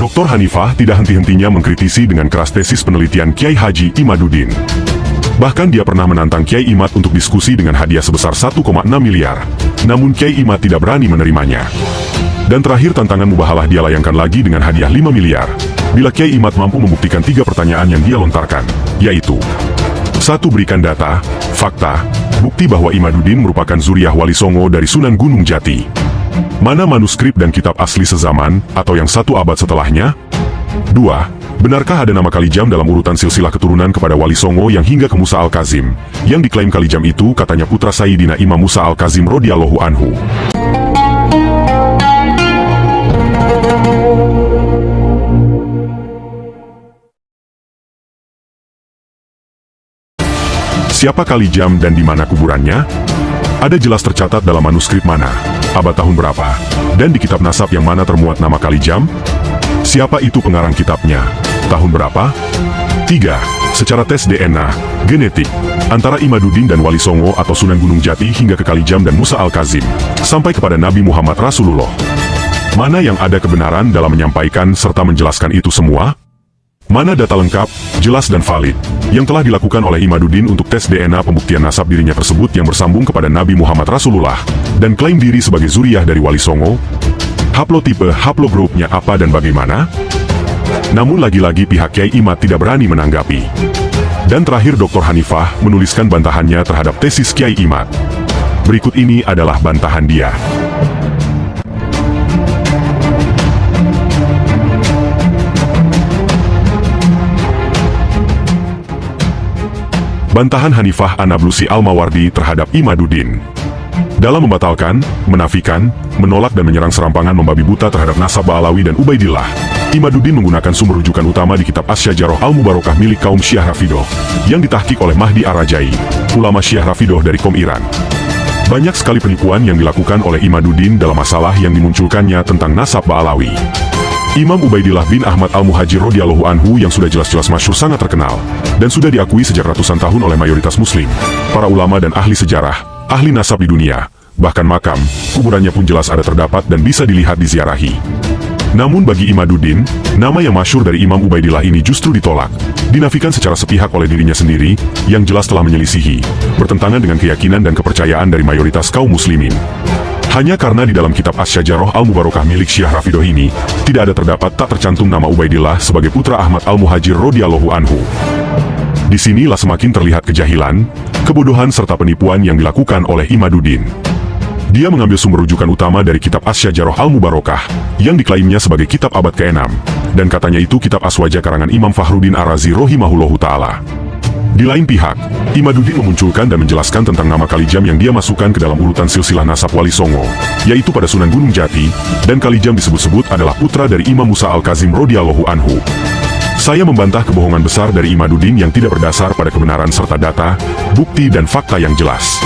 Dr. Hanifah tidak henti-hentinya mengkritisi dengan keras tesis penelitian Kiai Haji Imaduddin. Bahkan dia pernah menantang Kiai Imad untuk diskusi dengan hadiah sebesar 1,6 miliar. Namun Kiai Imad tidak berani menerimanya. Dan terakhir tantangan mubahalah dia layangkan lagi dengan hadiah 5 miliar. Bila Kiai Imad mampu membuktikan 3 pertanyaan yang dia lontarkan, yaitu 1. Berikan data, fakta, bukti bahwa Imaduddin merupakan zuriyah Wali Songo dari Sunan Gunung Jati. Mana manuskrip dan kitab asli sezaman, atau yang 1 abad setelahnya? 2. Benarkah ada nama Kalijam dalam urutan silsilah keturunan kepada Wali Songo yang hingga ke Musa Al-Kazim, yang diklaim Kalijam itu katanya putra Sayyidina Imam Musa Al-Kazim radhiyallahu anhu? Siapa Kalijam dan di mana kuburannya? Ada jelas tercatat dalam manuskrip mana, abad tahun berapa, dan di kitab nasab yang mana termuat nama Kalijam? Siapa itu pengarang kitabnya? Tahun berapa? 3. Secara tes DNA, genetik, antara Imaduddin dan Wali Songo atau Sunan Gunung Jati hingga ke Kalijam dan Musa Al-Kazim, sampai kepada Nabi Muhammad Rasulullah. Mana yang ada kebenaran dalam menyampaikan serta menjelaskan itu semua? Mana data lengkap, jelas dan valid, yang telah dilakukan oleh Imaduddin untuk tes DNA pembuktian nasab dirinya tersebut yang bersambung kepada Nabi Muhammad Rasulullah, dan klaim diri sebagai zuriyah dari Wali Songo? Haplotipe, haplogrupnya apa dan bagaimana? Namun lagi-lagi pihak Kiai Imad tidak berani menanggapi. Dan terakhir Dr. Hanifah menuliskan bantahannya terhadap tesis Kiai Imad. Berikut ini adalah bantahan dia. Bantahan Hanifah An-Nablusi Al-Mawardi terhadap Imaduddin. Dalam membatalkan, menafikan, menolak dan menyerang serampangan membabi buta terhadap nasab Ba'alawi dan Ubaidillah, Imaduddin menggunakan sumber rujukan utama di kitab Asy-Syajarah Al-Mubarakah milik kaum Syiah Rafidoh, yang ditahqiq oleh Mahdi Ar-Rajai, ulama Syiah Rafidoh dari Qom Iran. Banyak sekali penipuan yang dilakukan oleh Imaduddin dalam masalah yang dimunculkannya tentang nasab Ba'alawi. Imam Ubaidillah bin Ahmad Al-Muhajir radhiyallahu anhu yang sudah jelas-jelas masyhur sangat terkenal, dan sudah diakui sejak ratusan tahun oleh mayoritas muslim, para ulama dan ahli sejarah, ahli nasab di dunia, bahkan makam, kuburannya pun jelas ada terdapat dan bisa dilihat diziarahi. Namun bagi Imaduddin, nama yang masyhur dari Imam Ubaidillah ini justru ditolak, dinafikan secara sepihak oleh dirinya sendiri, yang jelas telah menyelisihi, bertentangan dengan keyakinan dan kepercayaan dari mayoritas kaum muslimin. Hanya karena di dalam kitab Asy-Syajarah Al-Mubarakah milik Syiah Rafidoh ini, tidak ada terdapat tak tercantum nama Ubaidillah sebagai putra Ahmad Al-Muhajir radhiyallahu anhu. Di sinilah semakin terlihat kejahilan, kebodohan serta penipuan yang dilakukan oleh Imaduddin. Dia mengambil sumber rujukan utama dari kitab Asy-Syajarah Al-Mubarakah, yang diklaimnya sebagai kitab abad ke-6, dan katanya itu kitab Aswaja karangan Imam Fakhruddin Ar-Razi rahimahullahu ta'ala. Di lain pihak, Imaduddin memunculkan dan menjelaskan tentang nama Kalijam yang dia masukkan ke dalam urutan silsilah nasab Wali Songo, yaitu pada Sunan Gunung Jati, dan Kalijam disebut-sebut adalah putra dari Imam Musa Al-Kazim radhiyallahu anhu. Saya membantah kebohongan besar dari Imaduddin yang tidak berdasar pada kebenaran serta data, bukti dan fakta yang jelas.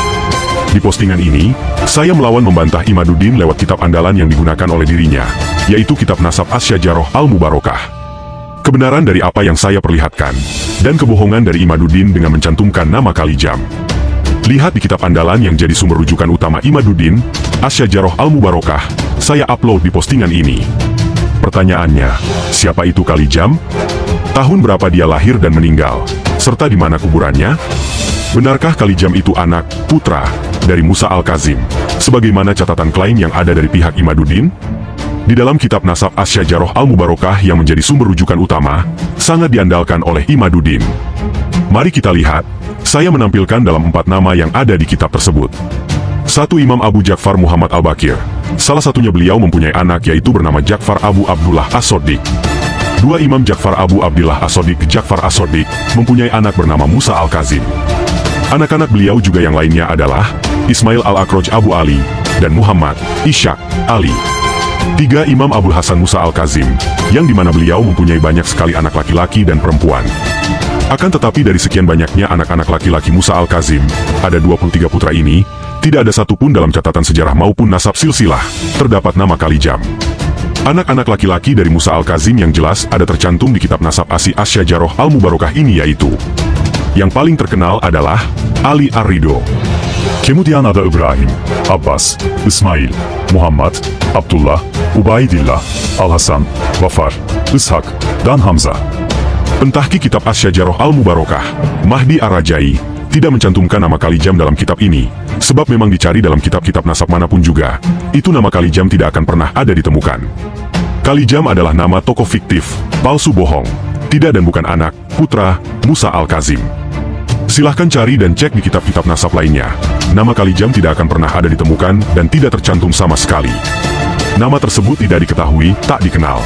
Di postingan ini, saya melawan membantah Imaduddin lewat kitab andalan yang digunakan oleh dirinya, yaitu kitab nasab Asy-Syajarah Al-Mubarakah. Kebenaran dari apa yang saya perlihatkan, dan kebohongan dari Imaduddin dengan mencantumkan nama Kalijam. Lihat di kitab andalan yang jadi sumber rujukan utama Imaduddin, Asy-Syajarah Al-Mubarakah, saya upload di postingan ini. Pertanyaannya, siapa itu Kalijam? Tahun berapa dia lahir dan meninggal? Serta di mana kuburannya? Benarkah Kalijam itu anak, putra, dari Musa Al-Kazim, sebagaimana catatan klaim yang ada dari pihak Imaduddin? Di dalam kitab nasab Asy-Syajarah Al-Mubarakah yang menjadi sumber rujukan utama, sangat diandalkan oleh Imaduddin. Mari kita lihat, saya menampilkan dalam 4 nama yang ada di kitab tersebut. 1. Imam Abu Ja'far Muhammad Al-Baqir. Salah satunya beliau mempunyai anak yaitu bernama Ja'far Abu Abdullah As-Sodiq. 2. Imam Ja'far Abu Abdillah As-Sodiq Ja'far As-Sodiq mempunyai anak bernama Musa Al-Kazim. Anak-anak beliau juga yang lainnya adalah Ismail Al-Akroj Abu Ali, dan Muhammad, Ishaq, Ali. 3. Imam Abul Hasan Musa Al-Kazim, yang dimana beliau mempunyai banyak sekali anak laki-laki dan perempuan. Akan tetapi dari sekian banyaknya anak-anak laki-laki Musa Al-Kazim, ada 23 putra ini, tidak ada satupun dalam catatan sejarah maupun nasab silsilah, terdapat nama Kalijam. Anak-anak laki-laki dari Musa Al-Kazim yang jelas ada tercantum di kitab nasab Asy-Syajarah Al-Mubarakah ini yaitu, yang paling terkenal adalah Ali Ar-Ridho, Kemudian ada Ibrahim, Abbas, Ismail, Muhammad, Abdullah, Ubaidillah, Al-Hasan, Wafar, Ishak, dan Hamzah. Pentahki kitab Asy-Syajarah Al-Mubarakah, Mahdi Ar-Rajai, tidak mencantumkan nama Kalijam dalam kitab ini, sebab memang dicari dalam kitab-kitab nasab manapun juga, itu nama Kalijam tidak akan pernah ada ditemukan. Kalijam adalah nama tokoh fiktif, palsu bohong, tidak dan bukan anak, putra, Musa Al-Kazim. Silahkan cari dan cek di kitab-kitab nasab lainnya. Nama Kalijam tidak akan pernah ada ditemukan dan tidak tercantum sama sekali. Nama tersebut tidak diketahui, tak dikenal.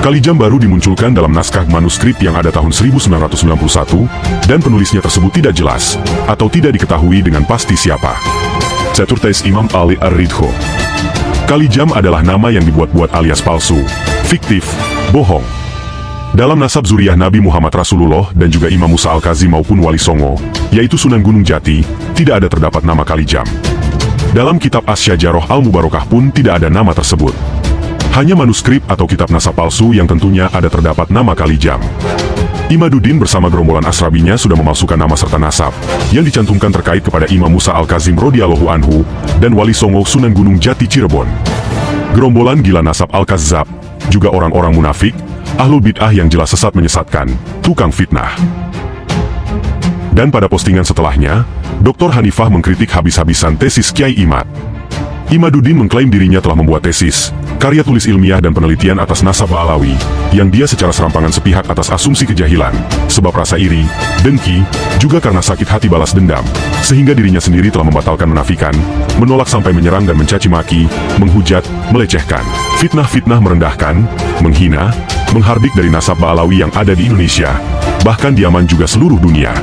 Kalijam baru dimunculkan dalam naskah manuskrip yang ada tahun 1991, dan penulisnya tersebut tidak jelas, atau tidak diketahui dengan pasti siapa. Ceturtes Imam Ali Ar-Ridho. Kalijam adalah nama yang dibuat-buat alias palsu, fiktif, bohong. Dalam nasab zuriyah Nabi Muhammad Rasulullah dan juga Imam Musa Al-Kazim maupun Wali Songo, yaitu Sunan Gunung Jati, tidak ada terdapat nama Kalijam. Dalam kitab Asy-Syajarah Al-Mubarakah pun tidak ada nama tersebut. Hanya manuskrip atau kitab nasab palsu yang tentunya ada terdapat nama Kalijam. Imaduddin bersama gerombolan asrabinya sudah memalsukan nama serta nasab yang dicantumkan terkait kepada Imam Musa Al-Kazim radhiyallahu anhu dan Wali Songo Sunan Gunung Jati Cirebon. Gerombolan gila nasab Al-Kazzab, juga orang-orang munafik, ahlul bid'ah yang jelas sesat menyesatkan, tukang fitnah. Dan pada postingan setelahnya, Dr. Hanifah mengkritik habis-habisan tesis Kiai Imad. Imaduddin mengklaim dirinya telah membuat tesis, karya tulis ilmiah dan penelitian atas nasab Ba'alawi, yang dia secara serampangan sepihak atas asumsi kejahilan, sebab rasa iri, dengki, juga karena sakit hati balas dendam, sehingga dirinya sendiri telah membatalkan menafikan, menolak sampai menyerang dan mencaci maki, menghujat, melecehkan, fitnah-fitnah merendahkan, menghina, menghardik dari nasab Ba'alawi yang ada di Indonesia, bahkan di Yaman juga seluruh dunia.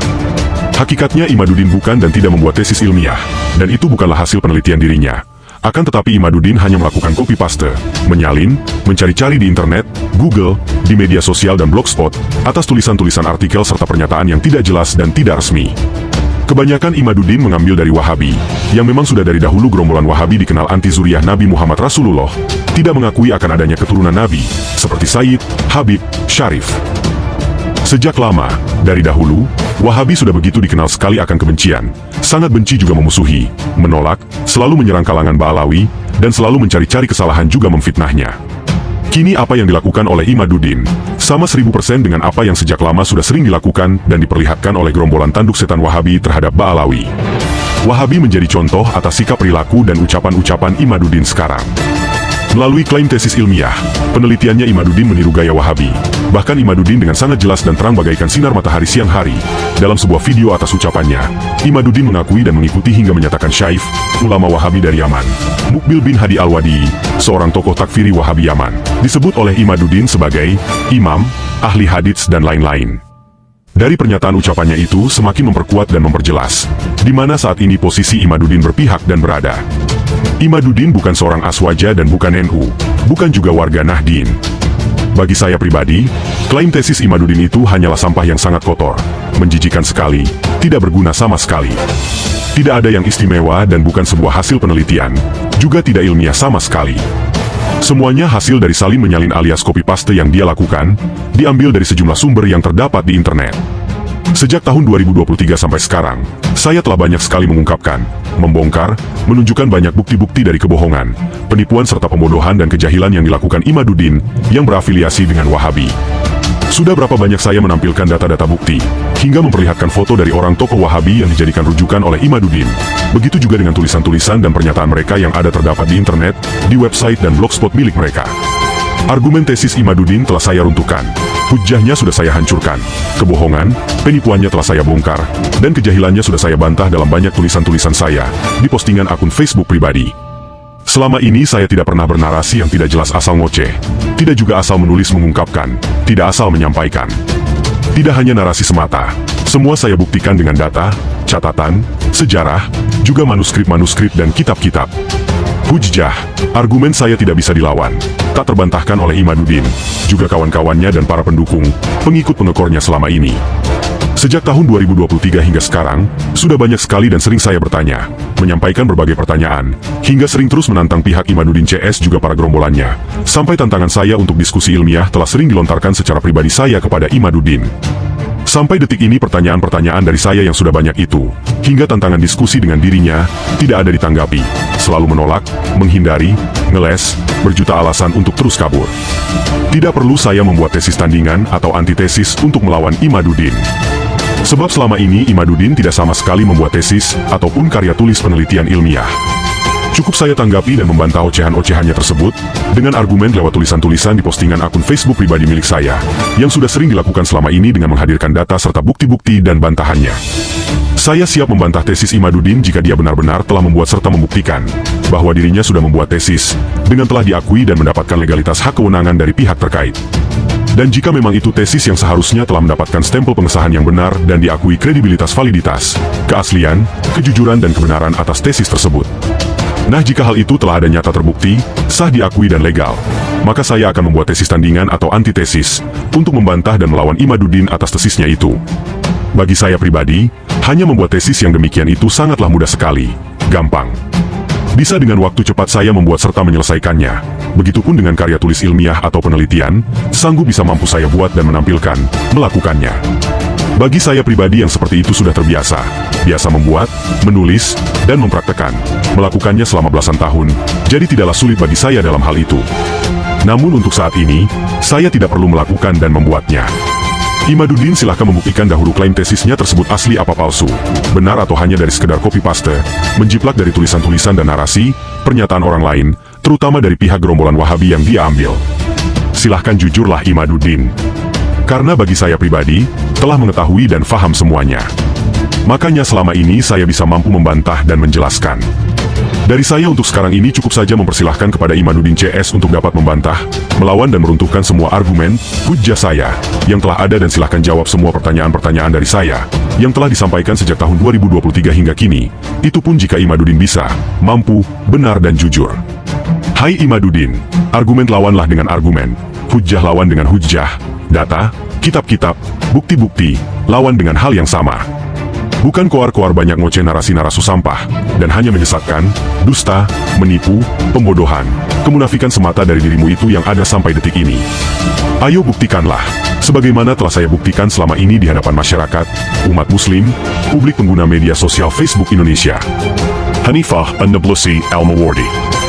Hakikatnya Imaduddin bukan dan tidak membuat tesis ilmiah, dan itu bukanlah hasil penelitian dirinya. Akan tetapi Imaduddin hanya melakukan copy-paste, menyalin, mencari-cari di internet, Google, di media sosial dan blogspot, atas tulisan-tulisan artikel serta pernyataan yang tidak jelas dan tidak resmi. Kebanyakan Imaduddin mengambil dari Wahabi, yang memang sudah dari dahulu gerombolan Wahabi dikenal anti zuriyah Nabi Muhammad Rasulullah, tidak mengakui akan adanya keturunan Nabi, seperti Sayyid, Habib, Syarif. Sejak lama, dari dahulu, Wahabi sudah begitu dikenal sekali akan kebencian, sangat benci juga memusuhi, menolak, selalu menyerang kalangan Ba'alawi, dan selalu mencari-cari kesalahan juga memfitnahnya. Kini apa yang dilakukan oleh Imaduddin, sama 1000% dengan apa yang sejak lama sudah sering dilakukan dan diperlihatkan oleh gerombolan tanduk setan Wahabi terhadap Ba'alawi. Wahabi menjadi contoh atas sikap perilaku dan ucapan-ucapan Imaduddin sekarang. Melalui klaim tesis ilmiah, penelitiannya Imaduddin meniru gaya Wahabi. Bahkan Imaduddin dengan sangat jelas dan terang bagaikan sinar matahari siang hari. Dalam sebuah video atas ucapannya, Imaduddin mengakui dan mengikuti hingga menyatakan Syaikh, ulama Wahabi dari Yaman, Mukbil bin Hadi Al-Wadi, seorang tokoh takfiri Wahabi Yaman, disebut oleh Imaduddin sebagai imam, ahli hadits dan lain-lain. Dari pernyataan ucapannya itu semakin memperkuat dan memperjelas, di mana saat ini posisi Imaduddin berpihak dan berada. Imaduddin bukan seorang aswaja dan bukan NU, bukan juga warga Nahdien. Bagi saya pribadi, klaim tesis Imaduddin itu hanyalah sampah yang sangat kotor, menjijikan sekali, tidak berguna sama sekali. Tidak ada yang istimewa dan bukan sebuah hasil penelitian, juga tidak ilmiah sama sekali. Semuanya hasil dari salin menyalin alias copy-paste yang dia lakukan, diambil dari sejumlah sumber yang terdapat di internet. Sejak tahun 2023 sampai sekarang, saya telah banyak sekali mengungkapkan, membongkar, menunjukkan banyak bukti-bukti dari kebohongan, penipuan serta pembodohan dan kejahilan yang dilakukan Imaduddin, yang berafiliasi dengan Wahabi. Sudah berapa banyak saya menampilkan data-data bukti, hingga memperlihatkan foto dari orang tokoh Wahabi yang dijadikan rujukan oleh Imaduddin. Begitu juga dengan tulisan-tulisan dan pernyataan mereka yang ada terdapat di internet, di website dan blogspot milik mereka. Argumen tesis Imaduddin telah saya runtuhkan, hujahnya sudah saya hancurkan, kebohongan, penipuannya telah saya bongkar, dan kejahilannya sudah saya bantah dalam banyak tulisan-tulisan saya, di postingan akun Facebook pribadi. Selama ini saya tidak pernah bernarasi yang tidak jelas asal ngoceh, tidak juga asal menulis mengungkapkan, tidak asal menyampaikan. Tidak hanya narasi semata, semua saya buktikan dengan data, catatan, sejarah, juga manuskrip-manuskrip dan kitab-kitab. Hujjah, argumen saya tidak bisa dilawan, tak terbantahkan oleh Imaduddin, juga kawan-kawannya dan para pendukung, pengikut pengekornya selama ini. Sejak tahun 2023 hingga sekarang, sudah banyak sekali dan sering saya bertanya, menyampaikan berbagai pertanyaan, hingga sering terus menantang pihak Imaduddin CS juga para gerombolannya, sampai tantangan saya untuk diskusi ilmiah telah sering dilontarkan secara pribadi saya kepada Imaduddin. Sampai detik ini pertanyaan-pertanyaan dari saya yang sudah banyak itu, hingga tantangan diskusi dengan dirinya, tidak ada ditanggapi. Selalu menolak, menghindari, ngeles, berjuta alasan untuk terus kabur. Tidak perlu saya membuat tesis tandingan atau antitesis untuk melawan Imaduddin. Sebab selama ini Imaduddin tidak sama sekali membuat tesis ataupun karya tulis penelitian ilmiah. Cukup saya tanggapi dan membantah ocehan-ocehannya tersebut dengan argumen lewat tulisan-tulisan di postingan akun Facebook pribadi milik saya, yang sudah sering dilakukan selama ini dengan menghadirkan data serta bukti-bukti dan bantahannya. Saya siap membantah tesis Imaduddin jika dia benar-benar telah membuat serta membuktikan bahwa dirinya sudah membuat tesis dengan telah diakui dan mendapatkan legalitas hak kewenangan dari pihak terkait. Dan jika memang itu tesis yang seharusnya telah mendapatkan stempel pengesahan yang benar dan diakui kredibilitas validitas, keaslian, kejujuran dan kebenaran atas tesis tersebut. Nah, jika hal itu telah ada nyata terbukti, sah diakui dan legal, maka saya akan membuat tesis tandingan atau antitesis untuk membantah dan melawan Imaduddin atas tesisnya itu. Bagi saya pribadi, hanya membuat tesis yang demikian itu sangatlah mudah sekali, gampang. Bisa dengan waktu cepat saya membuat serta menyelesaikannya. Begitupun dengan karya tulis ilmiah atau penelitian, sanggup bisa mampu saya buat dan menampilkan, melakukannya. Bagi saya pribadi yang seperti itu sudah terbiasa, biasa membuat, menulis, dan mempraktekkan, melakukannya selama belasan tahun, jadi tidaklah sulit bagi saya dalam hal itu. Namun untuk saat ini, saya tidak perlu melakukan dan membuatnya. Imaduddin silahkan membuktikan dahulu klaim tesisnya tersebut asli apa palsu, benar atau hanya dari sekedar copy-paste, menjiplak dari tulisan-tulisan dan narasi, pernyataan orang lain, terutama dari pihak gerombolan Wahabi yang dia ambil. Silahkan jujurlah Imaduddin. Karena bagi saya pribadi, telah mengetahui dan faham semuanya. Makanya selama ini saya bisa mampu membantah dan menjelaskan. Dari saya untuk sekarang ini cukup saja mempersilahkan kepada Imaduddin CS untuk dapat membantah, melawan dan meruntuhkan semua argumen, hujjah saya, yang telah ada dan silahkan jawab semua pertanyaan-pertanyaan dari saya, yang telah disampaikan sejak tahun 2023 hingga kini, itu pun jika Imaduddin bisa, mampu, benar dan jujur. Hai Imaduddin, argumen lawanlah dengan argumen, hujjah lawan dengan hujjah, data, kitab-kitab, bukti-bukti, lawan dengan hal yang sama. Bukan koar-koar banyak ngoceh narasi-narasu sampah, dan hanya menyesatkan, dusta, menipu, pembodohan, kemunafikan semata dari dirimu itu yang ada sampai detik ini. Ayo buktikanlah, sebagaimana telah saya buktikan selama ini di hadapan masyarakat, umat muslim, publik pengguna media sosial Facebook Indonesia. Hanifah An-Nablusi Al-Mawardi.